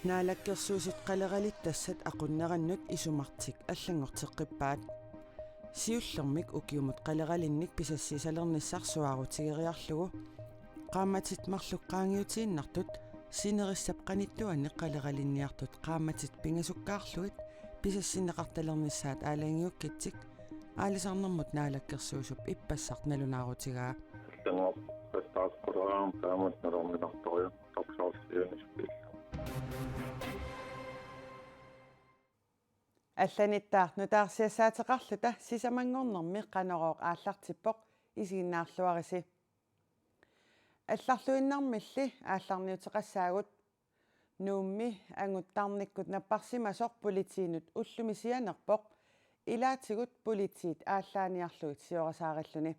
Naalakkersuusut qaleralit aqunnerannut isumartik allangorteqqippaat siullermik ukiumut qaleralinnik pisassiisalernissarsuarutigeriarlugu qaammatit marluqqaangiutiinnartut sinerissapqanittuanni qaleralinniartut qaammatit pingasukkaarluit pisassinneqartalernissaat aalangiukkitsik aalisarnermut naalakkersuusup ippassart nalunaarutigaa taasqoraam taamat narominartoria taqsaarsiunispi алланиттаарну таарсиассаатеқарлута сисамангорнэрми қанерооқ ааллартиппоқ исигиннаарлуариси алларлуиннармилли аалларниутеқассаагут нуумми ангуттаарниккут наппарсимасор политиинут уллумисианерпоқ илаатигут политиит ааллааниарлуит сиорасаариллуни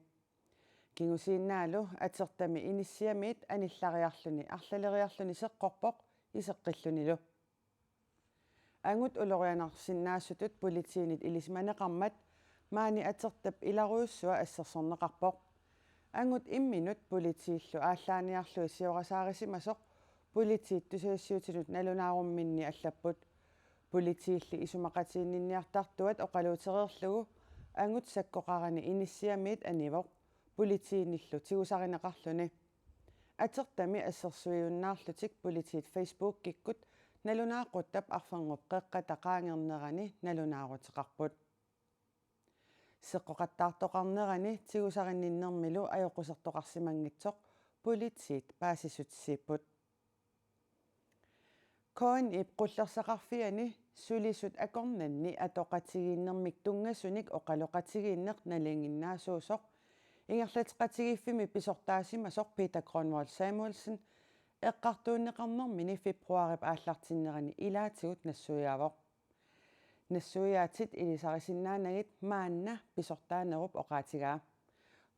кингусииннаалу атертами иниссиамиит аниллариарлуни арлалериарлуни сеққорпоқ исеққиллунилу ангут улорианарсиннаассутут политиинит илисманеқармат маани атертап иларуйуссуа ассерсорнеқарпоқ ангут имминут политииллу ааллааниарлуи сиорасаарисимасоқ политиит тусаассиутинут налунаарумминни аллаппут политиилли исумақатииннинниартартуат оқалуутерерлугу ангут саккоқарани иниссиамиит анивоқ политииниллу тигусаринеқарлуни атертами ассерсуиуннаарлутик политиит фейсбук киккут налунааққуттап арфангуп қеққатақаангернерани налунаарутеқарпут сеққоқаттаартоқарнерани тигусаринниннэрмилу аёқусертоқарсимангитсоқ политиит паасисутсииппут коин ипқуллерсақарфиани сулисут акорнанни атоқатигииннэрмик тунгасуник оқалоқатигииннеқ налингиннаасуусоқ ингерлатеқатигииффими писортаасимасоқ Peter Grønvold Samuelsen эққартууннеқарнэрмини фебруарип ааллартиннерани илаатигут нассуяавоқ нассуяатит илисарисиннаанагит маанна писортаанеруп оқаатигаа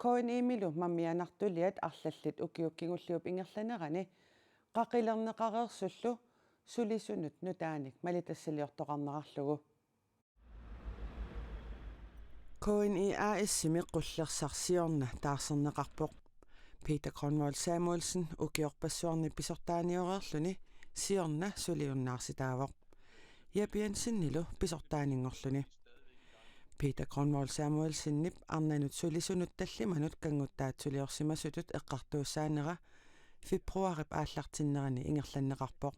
коин имилу маммианартулиат арлаллит укиуккигуллиуп ингерланерани қақилернеқареерсуллу сулисунут нутааник малитассалиортоқарнерарлугу коин АС-ми қуллерсарсиорна таарсернеқарпоқ Peter Grønvold Samuelsen ukiorpassuarni pisortaaniorerluni siorna suliunnarsitaavoq Japiansinnilu pisortaaninnngorluni Peter Grønvold Samuelsen nip arnanut sulisunut tallimanut kanguttaatsuliorsimasutut eqqartuussaanera februarip aallartinnerani ingerlanneqarpoq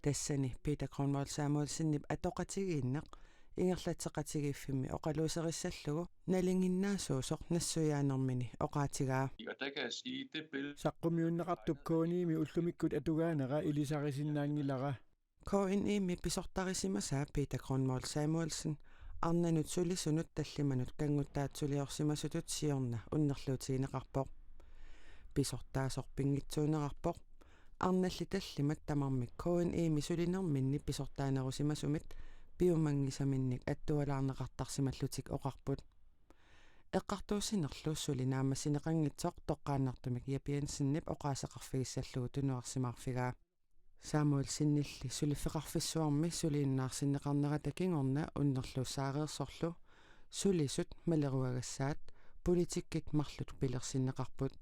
tassani Peter Grønvold Samuelsen nip atoqatigiinneq ингерлатеқатигииффими оқалуусерисsallugu налингиннаасуусоқ нассуяанермини оқаатигаа саққумиуннеқартуп кооними уллумиккут атугаанера илисарисиннаангилара коиними писортарисимасаа Peter Grønvold Samuelsen арнанут сулисунут таллиманут кангуттаатсулиорсимасутут сиорна уннерлуутигинеқарпоқ писортаасорпингитсуунеқарпоқ арналли таллимат тамармик коиними сулинерминни писортаанерусимасумит биумангисаминник аттуалаарнеқартарсималлутик оқарпут эққартуусинерлууссули наамассинеқангитсоқ тоққааннартумик япиансиннип оқаасеқарфигиссаллугу тунуарсимаарфигаа Samuelsinnilli сулиффеқарфиссуарми сулииннаарсиннеқарнерата кингорна уннерлууссаареерсорлу сулисут малеруагассаат политиккик марлут пилерсиннеқарпут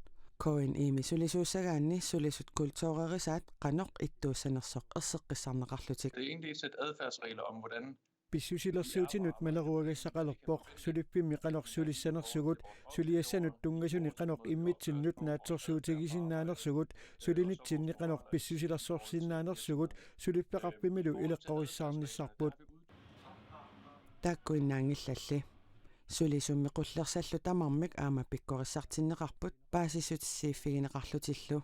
коин ими суlisuusagaanni sulisut kultuurerisaat qanoq ittuussanersoq erseqqissarneqarlutik Det er egentlig et sæt adfærdsregler om, hvordan писсусилерсуутинут малеруагассақалерпоқ сулиппимми қалорсулиссанерсугут сулиассанут тунгасуни қаноқ иммитсиннут наатсорсуутигисиннаанерсугут сулинитсинни қаноқ писсусилерсорсиннаанерсугут сулиппеқарпимилу илеққориссаарниссарпут тааккуиннаангиллалли суlisummi qullersallu tamarmik aama pikkorissartinneqarput paasisutissiiffigineqarlutillу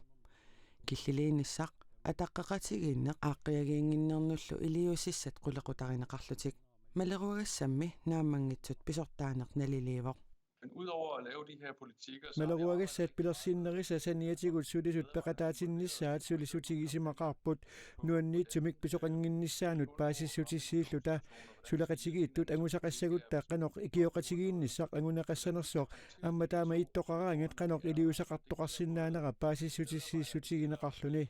киллилииниссақ атаққеқатигииннеқ ааққиагиингиннернуллу илиусиссат qullequtarineqarlutik малеруагассамми нааммангитсут писортаанеқ налиливоқ Men udover at lave de her politikker, så малеруагассаат пилерсиннериса саниатигут сулисут пеқатаатиннissaат сулисутигисимақарпут нуанниитсумик писоқангиннissaанут паасиссутиссииллута сулеқатигииттут ангусақассагутта қаноқ икиоқатигиинниссақ ангунеқассанерсоқ амма таама иттоқараангат қаноқ илиусақартоқарсиннаанера паасиссутиссииссутигинеқарлуни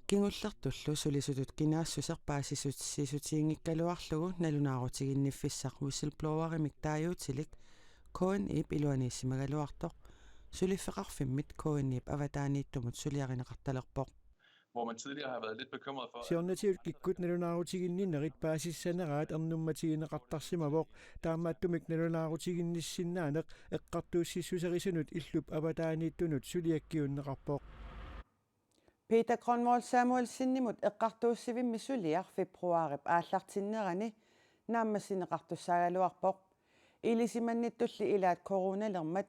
кингуллертуллу сулисутут кинаассусер паасиссутиссиисутиингиккалуарлугу налунаарутигинниффиссақ whistleblowerimik тааюутилик коин ип илуанисимагалуартоқ сулиффеқарфиммит коин ип аватаанииттумут сулиаринеқарталерпоқ hvor man tidligere har været lidt bekymret for. Sernatiivt kikkut nalunaarutigиннинерит паасиссанераат арнумматигинеқартарсимавоқ таамааттумик налунаарутигинниссиннаанеқ эққартууссиссусерисунут иллуп аватаанииттунут сулиаккиуннеқарпоқ. Peter Grønvold Samuelsinimut eqqartuussivimmi suliar februarip aallartinnerani naammassineqartussaaluarpoq ilisimannitulli ilaat coronalermat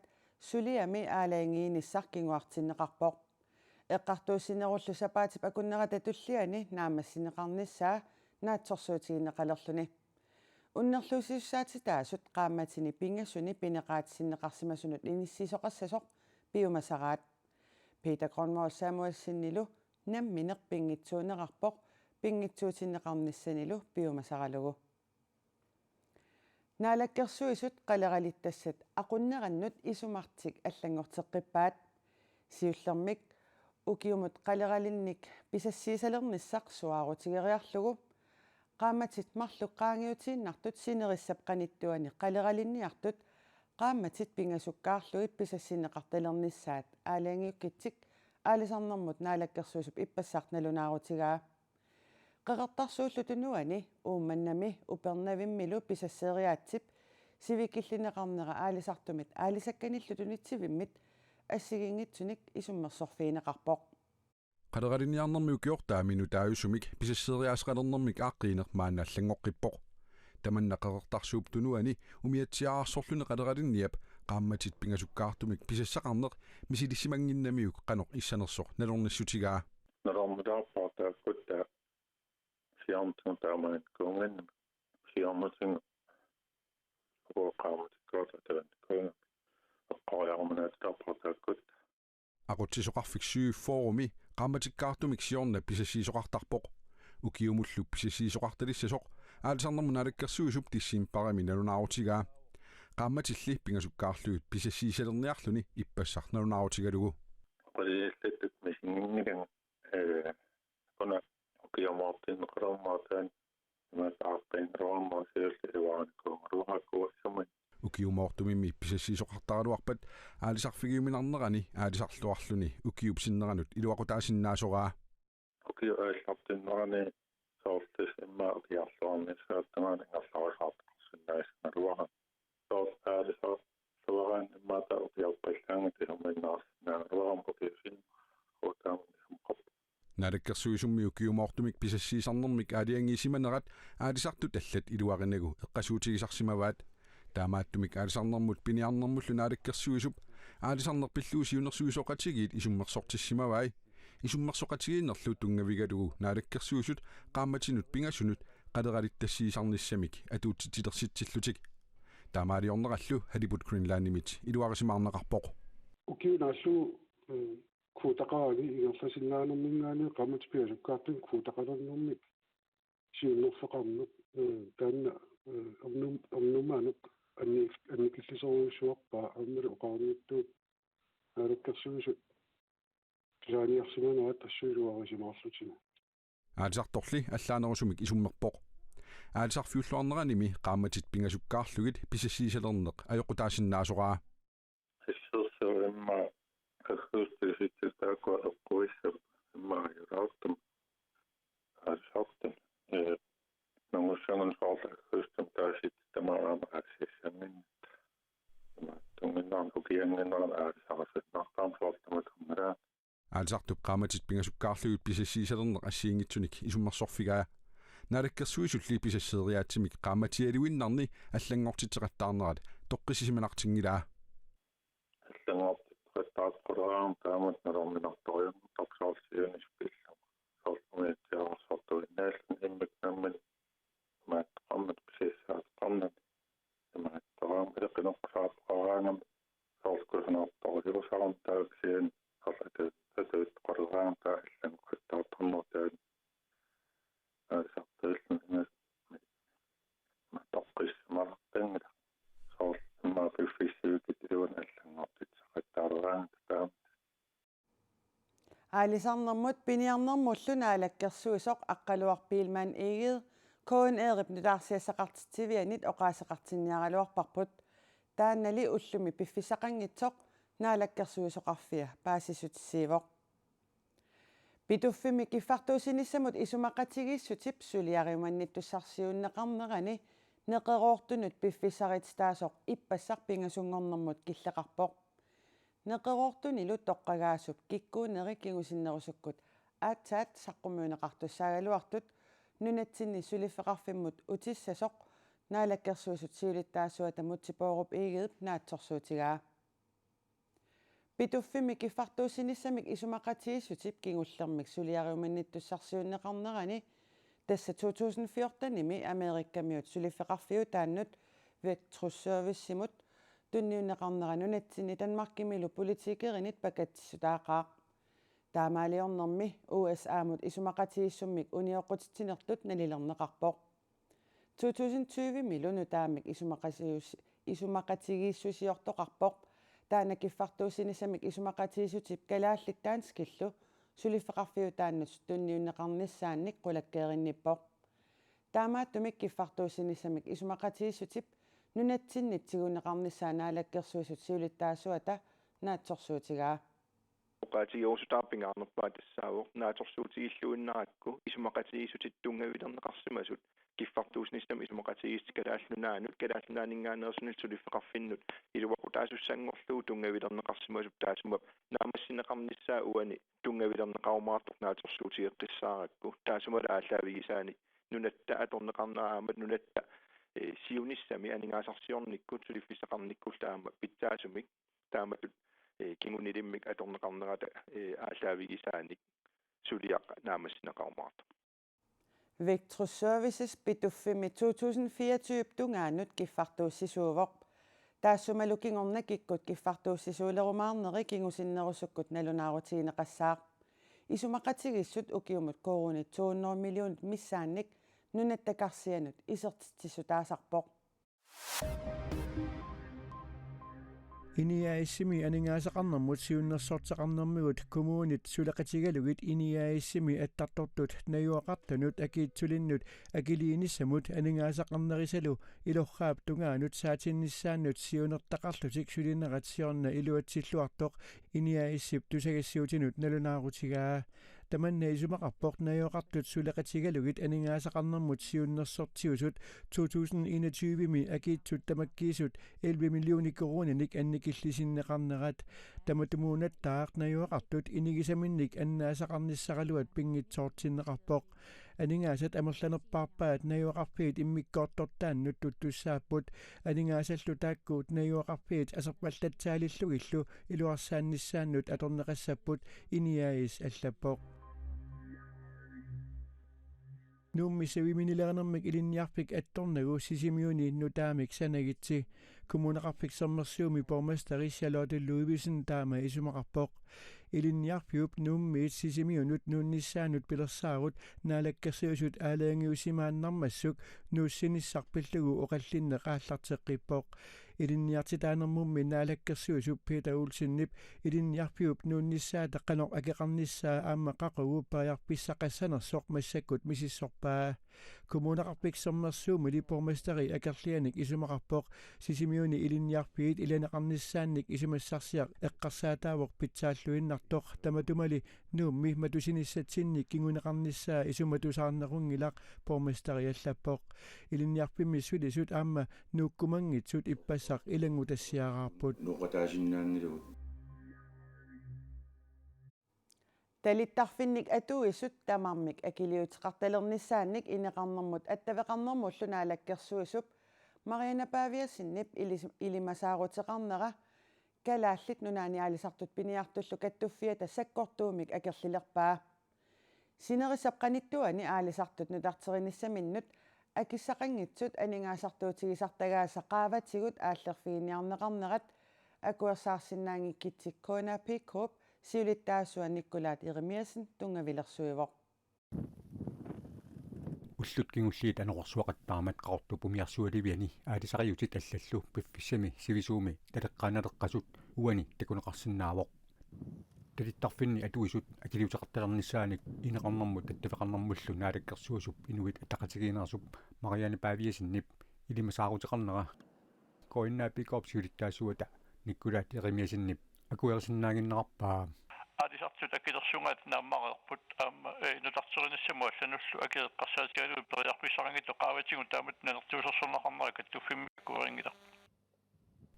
suliami aalaangiinissar kinguartinneqarpoq eqqartuussinerullu sapaatip akunneratulliani naammassineqarnissaa naatsorsuutiginneqalerluni unnerluusissaatitaasut qaammatini pingassuni pineqaatisinneqarsimasunut inissisoqassasoq piumasaraat Peter Grønvold Samuelsinnilu nammineq pingitsuuneqarpoq pingitsuutineqarnissanilu piumasaralugu naalakkersuisut qaleralittassat aqunnerannut isumartik allangorteqqippaat siullermik ukiumut qaleralinnik pisassiisalernissaq suaarutigeriarlugu qaammatit marluqqaangiutiinnartut sinerissap qanittuani qaleralinniartut qaammatit pingasukkaarlugit pisassineqartalernissaat aalaangiukkitsik aalisarnermut naalakkersuisup ippassartnalunaarutigaa qeqertarsuullutunuani uummannami upernavimmilu pisasseriaatsip sivikillineqarnera aalisartumit aalisakkanillutunitsivimit ассигингитсуник исуммерсорфиинеқарпоқ qaderaliniarnermi ukiortaa minutaayusumik pisasseriaasqalernermik aaqqiineq maanaallangoqqippoq tamanna qeqertarsuuptunuani umiatsiaarsorlune qaderaliniap qaammatit pingasukkaartumik pisassaqarneq misilissimanginnamiuk qanoq issanersoq nalornissutigaa nalormudaarpaartaakutta siarmutungtaamaat kuunganna siarmutung uqaamutikkootatawan kuunga eqqoriarmunaattarpaartaakut aqutsisoqarfik syyuffoorumi qaammatikkaartumik siorna pisassiisoqartarpoq ukiumullu pisassiisoqartalissasoq aalisarnermunaalakkersuisup tissiimparami nalunaarutigaa qaammatilli pingasukkaarlugit pisassiisalerniarluni ippassarnalunaarutigalugu qaliillattuk misinginnigan quna ukiumoortinneqalermaataan maataaqqiin roammaasiulliluaanikuungaruuhakkuassumit ukiumoortumimmi pisassiisoqartaraluarpat aalisarfigiuminarnerani aalisarluarluni ukiupsinneranut iluaqutaasinnaasuraa ukiu aallartinnerani soortis imma ukiarluarnissaattangaan ingerlarusaartarsinnaisnaluara soort aalisar suaraan immaata ukiarpallaangit ihumminnaarsinnaangaluaram ukiusin ruutaamnisumqop naalakkersuisummi ukiumoortumik pisassiisarnermik aaliangiisimanerat aalisartut allat iluarinagu eqqasuutigisarsimavaat taamaattumik aalisarnermut piniarnermullu naalakkersuisup aalisarnerpilluusiunersuisoqatigiit isummersortissimavai isummersoqatigiinnerlu tungavigalugu naalakkersuisut qaammatinut pingassunut qaderalittassiisarnissamik atuutsitilersitsillutik taamaaliornerallu haliput Greenlandimit iluarisimaarneqarpoq ukiunaallu kuutaqaani igerlasinnaanummingaani qaammatpiasukkaartun kuutaqalernermik siunnerfeqarnuk taanna ornummaanuk annikillisoruissuarpaa ammalu oqaarniittuut naalakkersuisut pisaaniarsimanaat assuiluarisimaarlutina aalisartorli allaanerusumik isummerpoq aalisarfiulluarneranimi qaammatit pingasukkaarlugit pisassiisalerneq ajoqutaasinnaasoraa issерсуимма кахустиситтаакуа эққуиссап иммаажураартум аасартум нангуссанган соорлак хустум таасит тамаарамаасиссангин тунгиннарн укиангиннеран аасарасатнартаам соортаматуммалаа аalisartup qaammatit pingasukkaarlugit pisassiisalerneq assiingitsunik isummersorfigaa naalakkersuisulli pisasseriaatsimik qaammatialuinnarni аллангортитеқаттаарнерат тоққисисиманартингилаа аллангортитеқаттааққулераам таамат налорминарториум токсаалсиунис пиллу соорлумиатсиарсортуиннааллун иммак намман мааттоқармат писиссаатоқарнат имааттораам илеқинеққсааппараангам соорлкусанаарторилусарам тааксиан аллатат татут қолераам таа аллангортитеқаттарнертаат аасартааллун тоққиссималартангила соорлумма пиффиссуукит илуан аллангортитеқаттаалераам таам аалисарнэрмут пиниарнэрмуллу наалаккерсуисоқ аққалуарпиилмаан игид коон eerip нутаарсиассақартитсивианит оқаасақартинниаралуарпарпут тааннали уллуми пиффисақангитсоқ наалаккерсуисоқарфиа паасисутиссиивоқ Pituffimi kiffartuusinissamut isumaqatigiissutip suliariumannittussarsiunneqarnerani neqeroortunut piffisarit taasoq ippassaq pingasungornermut killeqarpoq neqeroortunilu toqqagaasup kikkuuneri kingusinnerusukkut aatsaat saqqumuuneqartussaaгаluartut nunatsinni sulifeqarfimmut utissasoq naalakkersuusut siulittaasuata mutsipoorup iigeep naatsorsuutigaa Pituffimi kiffartuusinissamik isumaqatigiissutip kingullermik suliariumannittussarsiunneqarnerani tassa 2014-nimi Amerikkamiut sulifeqarfiu taannut Vectrus-servicimut tunniunneqarneranunatsinni Danmarkimilu politikerinit pakatsutaaqaaq taamaaliornermi USA-mut isumaqatigissummik unioqutitinertut nalilerneqarpoq 2020-milu nutaamik isumaqatigiissusiortoqarpoq taana kiffartuusinissamik isumaqatigisutip kalaallittaan skillu sulifeqarfiu taannut tunniunneqarnissaannik qulakkeerinnippoq taamaattumik kiffartuusinissamik isumaqatigisutip nunatsinnit tiguneqarnissaa naalakkersuusut siulittaasuata naatsorsuutigaa qatigiorsutarpingaarnerpaa tassaavuq naatorsuutigiilluinnarakku isumaqatigissutit tungavilerneqarsimasut kiffartuusnissam isumaqatigistikalaallunaanuut kalaallunaaninngaanерсунит sulifeqarfinnut iluwaqu taasussangorluu tungavilerneqarsimasut taasumap naamassineqarnissaa uani tungavilerneqarumaartoq naatorsuutigeqqissaarakku taasumala aallaavigisaani nunatta atorneqarneraamat nunatta siunissami aningaasarsiornikkut sulifisseqarnikkullaama pitsaasumik taamatut kingunilimik atorneqarnerata aallaavigisaanik suliaq naamassineqarumaartoq Vectrus Services pituffimi 2024 tungaannut kiffartuussisuuvoq taassumalu kingornakikkut kiffartuussisuulerumaarneri kingusinnerusukkut nalunaarutigineqassaaq isumaqatigissut ukiumut korunit 200 millionit missaannik nunattakarsianut isertitsissutaasarpoq Iniaissimi aningaasaqarnermut siunnersorteqarnermigut kommunit sulaqatigalugit iniaissimi attartortut najuaqartanut akiitsulinnut akiliinissamut aningaasaqarnerisalu ilorraap tungaanut saatinnissaannut siunertaqarlutik sulinneratsiorna iluatsilluartoq iniaissip tusagassiutinut nalunaarutigaa tamanna isumaqarpoq najuaqartut sulaqatigalugit aningaasaqarnermut siunnersortiusut 2021-mi akiitsut tamakkiisut 11 milliooni koruninik annikillisinneqarnerat tamatumuunattaaq najuaqartut inigisaminnik annaasaqarnissaqaluat pingitsoortinneqarpoq aningaasat amerlanerpaarpaat najuaqarpiit immikkoortortaannut tuttussaapput aningaasаллу тааккуут наjuaqarpiit асерпаллатсаалиллугиллу илуарсааннissaannut аторнеқассаппут иниаис аллаппоқ nuummisaviminilernermik ilinniarpik attornagu sisimiuni nutaamik sanagitsi kommuneqarpik sermersiumi borgmesteri Charlotte Ludvigsen taama isumaqarpoq ilinniarpiup nuummiit sisimiunut nuunnissaanut pilersaarut naalakkersiusut aalaangiusimaannarmassuk nuussinissarpillugu oqallinneqaallarteqqippoq ilinniartitaanermummi naalakkersiusut Peter Olsennip ilinniarpiup nuunnissaata qanoq akeqarnissaa aamma qaqugu paajarpissaqassanersoq massakkut misissorpaa kommuneqarpik sermersuumili borgmesteri akerlianik isumaqarpoq sisimiuni ilinniarpiit ilaneqarnissaannik isumassarsiaq eqqarsaataawoq pitsaalluinnartoq tamatumali nuummi matusinissatsinnik kinguneqarnissaa isumatusaarnerungilaq borgmesteri allappoq ilinniarpimmi sulisut aamma nuukkumangitsut ippassaq ilangutassiaqarput nuqataasinnaannilugut Talittarfinnik atuissut tamarmik akiliuteqartalernissaannik ineqarnermut attaveqarnermullu naalakkersuisup Mariana Paviasinnip ilimasaaruteqarnera kalaallit nunaaniaalisartut piniartullu kattuffiata sakkortuumik akerlilerpaa sinerisapqanittuani aalisartut nutarterinissaminnut akissaqangitsut aningaasartuutigisartagaasa qaavatigut aallerfiginiarneqarnerat akuersaarsinnaangikkitsikkuuna Pickhope siulittaasua Nikkulaat Eremiasen tungavilersuivoq уллут кигуллиит анеқорсуақаттаамат қартупумиарсуаливиани аалисариутит аллаллу пиффиссами сивисууми талеққаналеққасут уани такунеқарсинаавоқ талиттарфинни атуисут акилиутеқарталернissaаник инеқарнэрмут аттавеқарнэрмуллу наалаккерсуусуп инуит аттақатигиинерсуп Мариана Павиасиннип илимасаарутеқарнера коиннаа пикоп сиулиттаасуата Никкулаат Еремиасиннип акуерсиннаагиннеқарпаа Aadisart артут акилерсунгаат нааммареерпут аама нутартеринассамуаллануллу акиеққарсаатигалу периарписсарангитто qaаватигу таамат нанертуусерсорнақарнера каттуффиммиккуарингила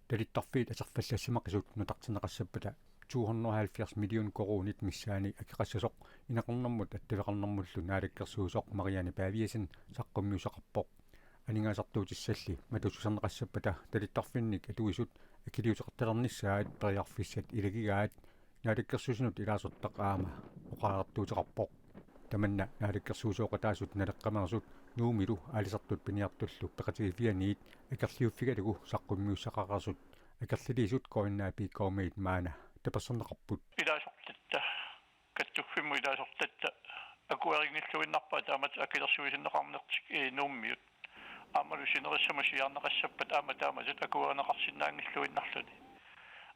талиттарфиит асерфаллассимақисут нутартинеқассаппата 270 миллион коронит миссаани акеқассасоқ инақарнэрмут аттавеқарнэрмуллу наалаккерсуусоқ мариани паавиасин саққуммиусақарпоқ анигаасартуутиссалли матусусернеқассаппата талиттарфинник атуисут акилиутеқарталерниссаат периарфиссат илагигаат наалаккерсуусинут илаасортақ аама оқаартуутеқарпоқ таманна наалаккерсуусооқатаасут налеққамерсут нуумилу аалисартут пиниартуллу пеқатигифианиит акерлиуффигалугу саққуммиуссақақарсут акерлилисут коиннаа пиккаумиит маана тапассернеқарпут илаасортатта каттуффимму илаасортатта акуарингиллуиннарпаа таамат акилерсуисиннеқарнертик нууммиут аамалусинериссамасиарнеқассаппат аама таамасут акуаанеқарсинаангиллуиннарлуни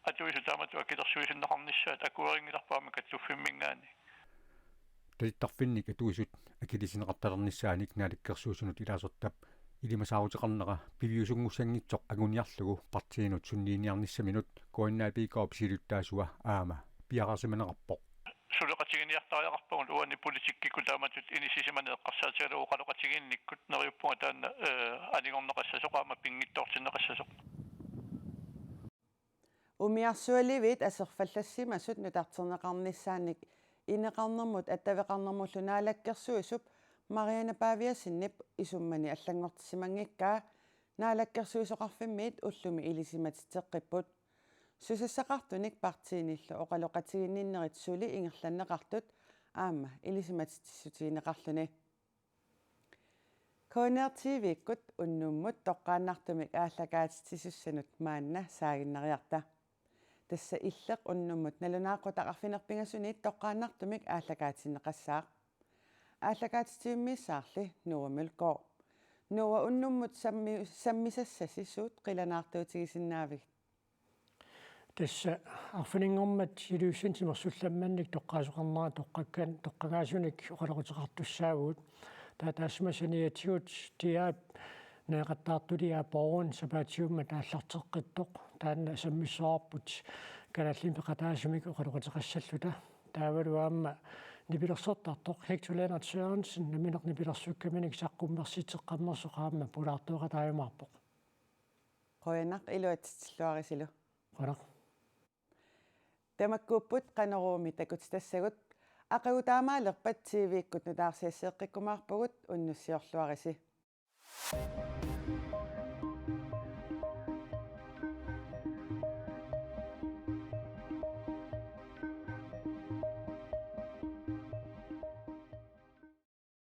атуису таамату акилерсуисиннеқарниссаат акуарингиларпаама каттуффиммингаани талиттарфинник атуисут акилисинеқарталерниссааник наалаккерсуусунут илаасортап илимасаарутеқарнера пивиусунгуссангитсоқ агуниарлугу партиинут суннииниарниссаминут коиннаапикаоп силуттаасуа аама пиарасиманеқарпоқ сулеқатигиниартариақарпагун уани политиккикку тааматут инисисиманеэққарсаатигалу оқалоқатигинниккут нериуппунга таанна алингорнеқассасоқаама пингиттортиннеқассасоқ умиарсуаливит асерфаллассимасут нутартернеқарниссааник инеқарнэрмут аттавеқарнэрмуллу наалаккерсуисуп мариана паавиасиннип исуммани аллангортисимангиккаа наалаккерсуисоқарфиммиит уллуми илисиматитеққиппут сусассақартуник партииниллу оқалоқатигинниннерит сули ингерланнеқартут аама илисиматиттиссутигинеқарлуни конертивиккут уннуммут тоққааннартумик ааллакаатитсисуссанут маанна саагиннариарта тасса иллеқ уннуммут налунааққутақарфинерпингасуниит тоққааннартумик ааллакаатиннеқассаақ ааллакаатитиуммиссаарли нуамулкоо нуа уннуммут саммисассасисуут қиланаартуутигисиннаавик тасса арфинингормат илуиссантимерсулламманник тоққаасоқарнера тоққагаасуник оқалоқутеқартуссаагуут таатаасмасаниатигут тиаап неэқаттаартулиа борун сапаатиумма тааллартеққиттоқ таанна саммиссоарпут каналлимпеқатаасумик оқалоқутеқассаллута таавалуаама нипилерсортартоқ Hector Sørensen наминеқ нипилерсуккаминик саққуммерситеққаммерсоқаама пулаартуақатааймаарпоқ қоянақ илуатсиллуарисилу қонақ тамаккууппут қанеруumi такутитассагут ақагутаамаалерпат тивиккут нутаарсиассеэққиккумаарпагут уннуссиорлуариси